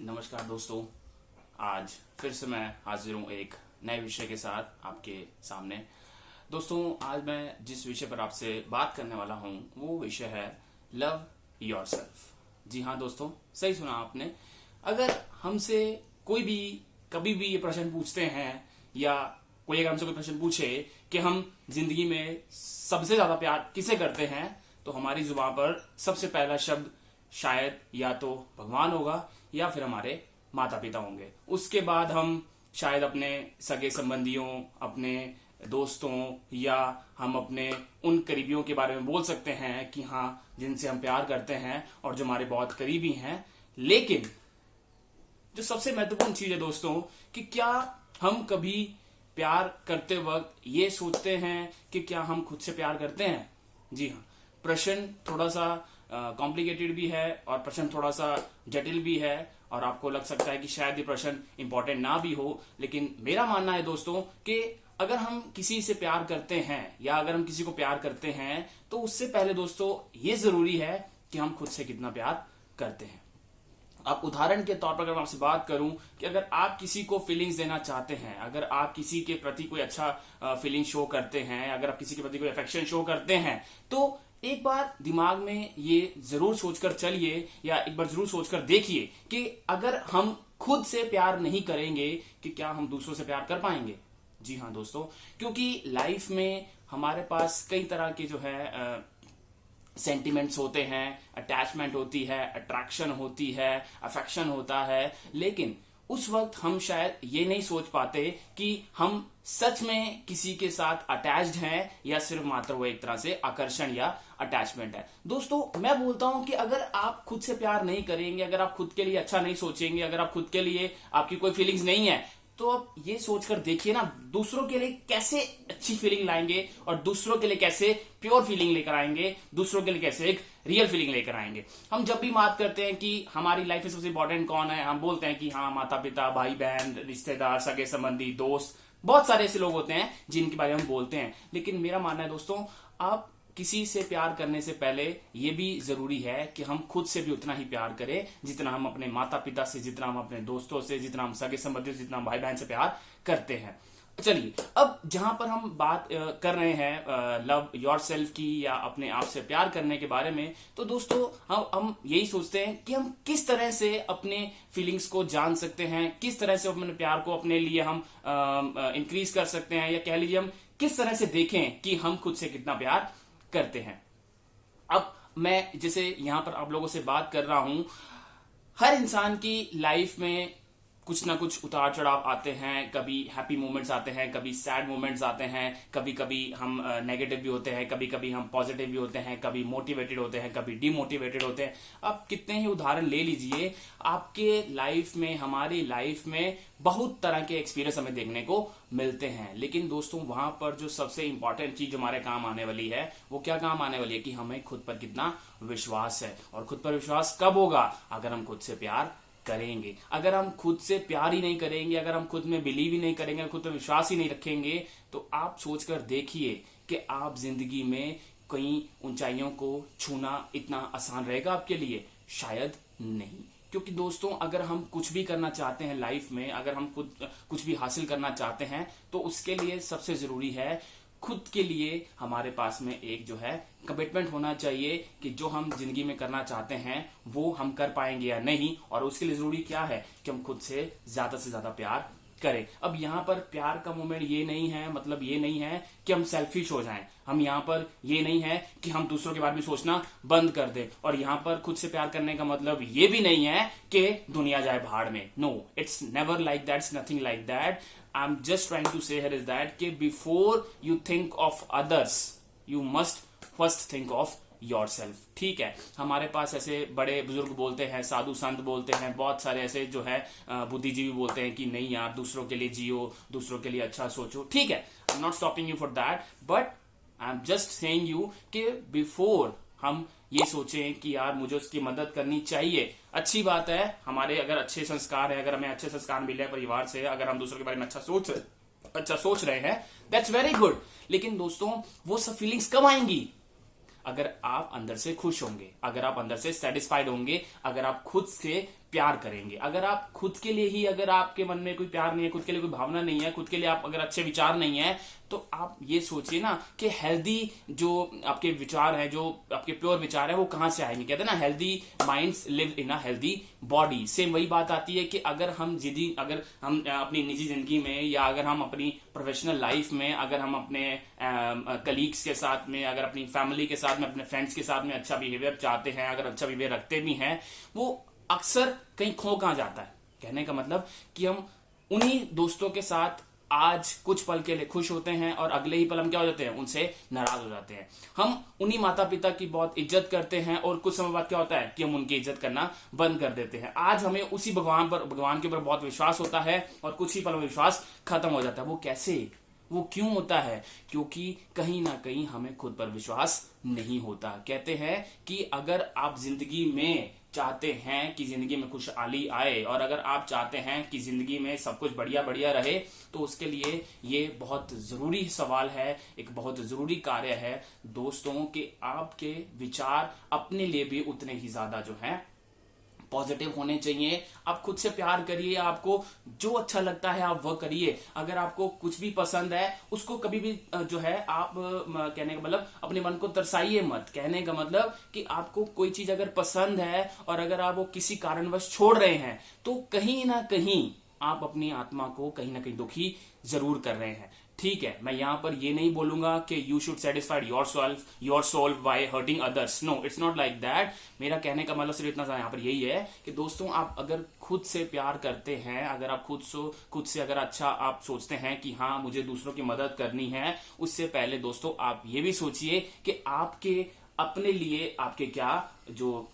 नमस्कार दोस्तों। आज फिर से मैं हाजिर हूँ एक नए विषय के साथ आपके सामने। दोस्तों, आज मैं जिस विषय पर आपसे बात करने वाला हूँ वो विषय है लव योरसेल्फ। जी हाँ दोस्तों, सही सुना आपने। अगर हमसे कोई भी कभी भी ये प्रश्न पूछते हैं या कोई अगर हमसे कोई प्रश्न पूछे कि हम जिंदगी में सबसे ज्यादा प्यार किसे करते हैं, तो हमारी जुबान पर सबसे पहला शब्द शायद या तो भगवान होगा या फिर हमारे माता पिता होंगे। उसके बाद हम शायद अपने सगे संबंधियों, अपने दोस्तों या हम अपने उन करीबियों के बारे में बोल सकते हैं कि हाँ, जिनसे हम प्यार करते हैं और जो हमारे बहुत करीबी हैं। लेकिन जो सबसे महत्वपूर्ण चीज है दोस्तों, कि क्या हम कभी प्यार करते वक्त ये सोचते हैं कि क्या हम खुद से प्यार करते हैं? जी हाँ, प्रश्न थोड़ा सा कॉम्प्लिकेटेड भी है और प्रश्न थोड़ा सा जटिल भी है और आपको लग सकता है कि शायद ये प्रश्न इंपॉर्टेंट ना भी हो। लेकिन मेरा मानना है दोस्तों कि अगर हम किसी से प्यार करते हैं या अगर हम किसी को प्यार करते हैं तो उससे पहले दोस्तों ये जरूरी है कि हम खुद से कितना प्यार करते हैं। अब उदाहरण के तौर पर अगर मैं आपसे बात करूं कि अगर आप किसी को फीलिंग्स देना चाहते हैं, अगर आप किसी के प्रति कोई अच्छा फीलिंग शो करते हैं, अगर आप किसी के प्रति कोई अफेक्शन शो करते हैं, तो एक बार दिमाग में ये जरूर सोचकर चलिए या एक बार जरूर सोचकर देखिए कि अगर हम खुद से प्यार नहीं करेंगे कि क्या हम दूसरों से प्यार कर पाएंगे। जी हाँ दोस्तों, क्योंकि लाइफ में हमारे पास कई तरह के जो है सेंटिमेंट्स होते हैं, अटैचमेंट होती है, अट्रैक्शन होती है, अफेक्शन होता है। लेकिन उस वक्त हम शायद ये नहीं सोच पाते कि हम सच में किसी के साथ अटैच्ड हैं या सिर्फ मात्र वो एक तरह से आकर्षण या अटैचमेंट है। दोस्तों, मैं बोलता हूं कि अगर आप खुद से प्यार नहीं करेंगे, अगर आप खुद के लिए अच्छा नहीं सोचेंगे, अगर आप खुद के लिए आपकी कोई फीलिंग्स नहीं है, तो आप ये सोचकर देखिए ना, दूसरों के लिए कैसे अच्छी फीलिंग लाएंगे और दूसरों के लिए कैसे प्योर फीलिंग लेकर आएंगे, दूसरों के लिए कैसे एक रियल फीलिंग लेकर आएंगे। हम जब भी बात करते हैं कि हमारी लाइफ में सबसे इंपॉर्टेंट कौन है, हम बोलते हैं कि हाँ, माता पिता, भाई बहन, रिश्तेदार, सगे संबंधी, दोस्त, बहुत सारे ऐसे लोग होते हैं जिनके बारे में हम बोलते हैं। लेकिन मेरा मानना है दोस्तों, आप किसी से प्यार करने से पहले यह भी जरूरी है कि हम खुद से भी उतना ही प्यार करें जितना हम अपने माता पिता से, जितना हम अपने दोस्तों से, जितना हम सगे संबंधियों से, जितना हम भाई बहन से प्यार करते हैं। चलिए, अब जहां पर हम बात कर रहे हैं लव योरसेल्फ की या अपने आप से प्यार करने के बारे में, तो दोस्तों हम यही सोचते हैं कि हम किस तरह से अपने फीलिंग्स को जान सकते हैं, किस तरह से अपने प्यार को अपने लिए हम इंक्रीज कर सकते हैं, या कह लीजिए हम किस तरह से देखें कि हम खुद से कितना प्यार करते हैं। अब मैं जैसे यहां पर आप लोगों से बात कर रहा हूं, हर इंसान की लाइफ में कुछ ना कुछ उतार चढ़ाव आते हैं, कभी हैप्पी मोमेंट्स आते हैं, कभी सैड मोमेंट्स आते हैं, कभी कभी हम नेगेटिव भी होते हैं, कभी कभी हम पॉजिटिव भी होते हैं, कभी मोटिवेटेड होते हैं, कभी डिमोटिवेटेड होते हैं। आप कितने ही उदाहरण ले लीजिए, आपके लाइफ में, हमारी लाइफ में बहुत तरह के एक्सपीरियंस हमें देखने को मिलते हैं। लेकिन दोस्तों, वहां पर जो सबसे इंपॉर्टेंट चीज हमारे काम आने वाली है, वो क्या काम आने वाली है कि हमें खुद पर कितना विश्वास है। और खुद पर विश्वास कब होगा? अगर हम खुद से प्यार करेंगे। अगर हम खुद से प्यार ही नहीं करेंगे, अगर हम खुद में बिलीव ही नहीं करेंगे, खुद पर विश्वास ही नहीं रखेंगे, तो आप सोचकर देखिए कि आप जिंदगी में कई ऊंचाइयों को छूना इतना आसान रहेगा आपके लिए? शायद नहीं। क्योंकि दोस्तों, अगर हम कुछ भी करना चाहते हैं लाइफ में, अगर हम खुद कुछ भी हासिल करना चाहते हैं, तो उसके लिए सबसे जरूरी है खुद के लिए हमारे पास में एक जो है कमिटमेंट होना चाहिए कि जो हम जिंदगी में करना चाहते हैं वो हम कर पाएंगे या नहीं। और उसके लिए जरूरी क्या है कि हम खुद से ज्यादा प्यार करें। अब यहाँ पर प्यार का मोमेंट ये नहीं है, मतलब ये नहीं है कि हम सेल्फिश हो जाएं। हम यहाँ पर ये नहीं है कि हम दूसरों के बारे में सोचना बंद कर दें। और यहाँ पर खुद से प्यार करने का मतलब ये भी नहीं है कि दुनिया जाए भाड़ में। No, it's never like that, it's nothing like that. I am just trying to say here is that कि before you think of others, you must first think of yourself. ठीक है, हमारे पास ऐसे बड़े बुजुर्ग बोलते हैं, साधु संत बोलते हैं, बहुत सारे ऐसे जो है बुद्धिजीवी बोलते हैं कि नहीं यार, दूसरों के लिए जियो, दूसरों के लिए अच्छा सोचो। ठीक है, I am not stopping you for that, but I am just saying you कि बिफोर हम ये सोचें कि यार मुझे उसकी मदद करनी चाहिए। अच्छी बात है, हमारे अगर अच्छे संस्कार है, अगर हमें अच्छे संस्कार मिले हैं परिवार से, अगर हम दूसरों के बारे में अच्छा सोच रहे हैं, दैट्स वेरी गुड। लेकिन दोस्तों, वो सब फीलिंग्स कब आएंगी? अगर आप अंदर से खुश होंगे, अगर आप अंदर से सेटिस्फाइड होंगे, अगर आप खुद से प्यार करेंगे। अगर आप खुद के लिए ही, अगर आपके मन में कोई प्यार नहीं है, खुद के लिए कोई भावना नहीं है, खुद के लिए आप अगर अच्छे विचार नहीं है, तो आप ये सोचिए ना कि हेल्दी जो आपके विचार है, जो आपके प्योर विचार है, वो कहां से आएंगे। कहते हैं ना, healthy minds live in a healthy body. Same वही बात आती है कि अगर हम अपनी निजी जिंदगी में, या अगर हम अपनी प्रोफेशनल लाइफ में, अगर हम अपने कलीग्स के साथ में, अगर अपनी फैमिली के साथ में, अपने फ्रेंड्स के साथ में अच्छा बिहेवियर चाहते हैं, अगर अच्छा बिहेवियर रखते भी हैं, वो अक्सर कहीं खो कहां जाता है। कहने का मतलब कि हम उन्हीं दोस्तों के साथ आज कुछ पल के लिए खुश होते हैं और अगले ही पल हम क्या हो जाते हैं, उनसे नाराज हो जाते हैं। हम उन्हीं माता पिता की बहुत इज्जत करते हैं और कुछ समय बाद क्या होता है कि हम उनकी इज्जत करना बंद कर देते हैं। आज हमें उसी भगवान के ऊपर बहुत विश्वास होता है और कुछ ही पल में विश्वास खत्म हो जाता है। वो कैसे, वो क्यों होता है? क्योंकि कहीं ना कहीं हमें खुद पर विश्वास नहीं होता। कहते हैं कि अगर आप जिंदगी में चाहते हैं कि जिंदगी में खुशहाली आए, और अगर आप चाहते हैं कि जिंदगी में सब कुछ बढ़िया बढ़िया रहे, तो उसके लिए ये बहुत जरूरी सवाल है, एक बहुत जरूरी कार्य है दोस्तों, कि आपके विचार अपने लिए भी उतने ही ज्यादा जो है पॉजिटिव होने चाहिए। आप खुद से प्यार करिए, आपको जो अच्छा लगता है आप वह करिए। अगर आपको कुछ भी पसंद है, उसको कभी भी जो है आप, कहने का मतलब, अपने मन को तरसाइए मत। कहने का मतलब कि आपको कोई चीज अगर पसंद है और अगर आप वो किसी कारणवश छोड़ रहे हैं, तो कहीं ना कहीं आप अपनी आत्मा को कहीं ना कहीं दुखी जरूर कर रहे हैं। ठीक है, मैं यहां पर ये नहीं बोलूंगा कि you should satisfied your soul by hurting others. No, it's not like that. मेरा कहने का मतलब सिर्फ इतना सा यहां पर यही है कि दोस्तों, आप अगर खुद से प्यार करते हैं, अगर आप खुद से अगर अच्छा आप सोचते हैं कि हाँ मुझे दूसरों की मदद करनी है, उससे पहले दोस्तों आप ये भी सोचिए कि आपके अपने लिए आपके क्या जो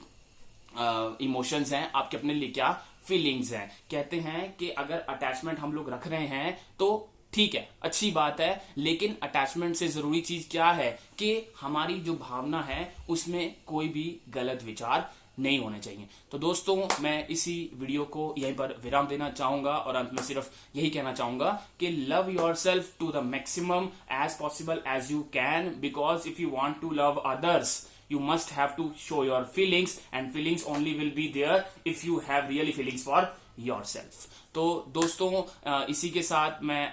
इमोशंस हैं, आपके अपने लिए क्या फीलिंग्स हैं। कहते हैं कि अगर अटैचमेंट हम लोग रख रहे हैं तो ठीक है, अच्छी बात है, लेकिन अटैचमेंट से जरूरी चीज क्या है कि हमारी जो भावना है उसमें कोई भी गलत विचार नहीं होने चाहिए। तो दोस्तों, मैं इसी वीडियो को यहीं पर विराम देना चाहूंगा और अंत में सिर्फ यही कहना चाहूंगा कि love yourself to the maximum as possible as you can, because if you want to love others you must have to show your feelings, and feelings only will be there if you have really feelings for yourself. तो दोस्तों, इसी के साथ मैं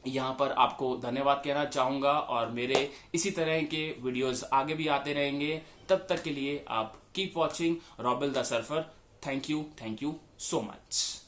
यहाँ पर आपको धन्यवाद कहना चाहूंगा और मेरे इसी तरह के वीडियोस आगे भी आते रहेंगे। तब तक के लिए आप कीप वॉचिंग रॉबिल the surfer. Thank you so much.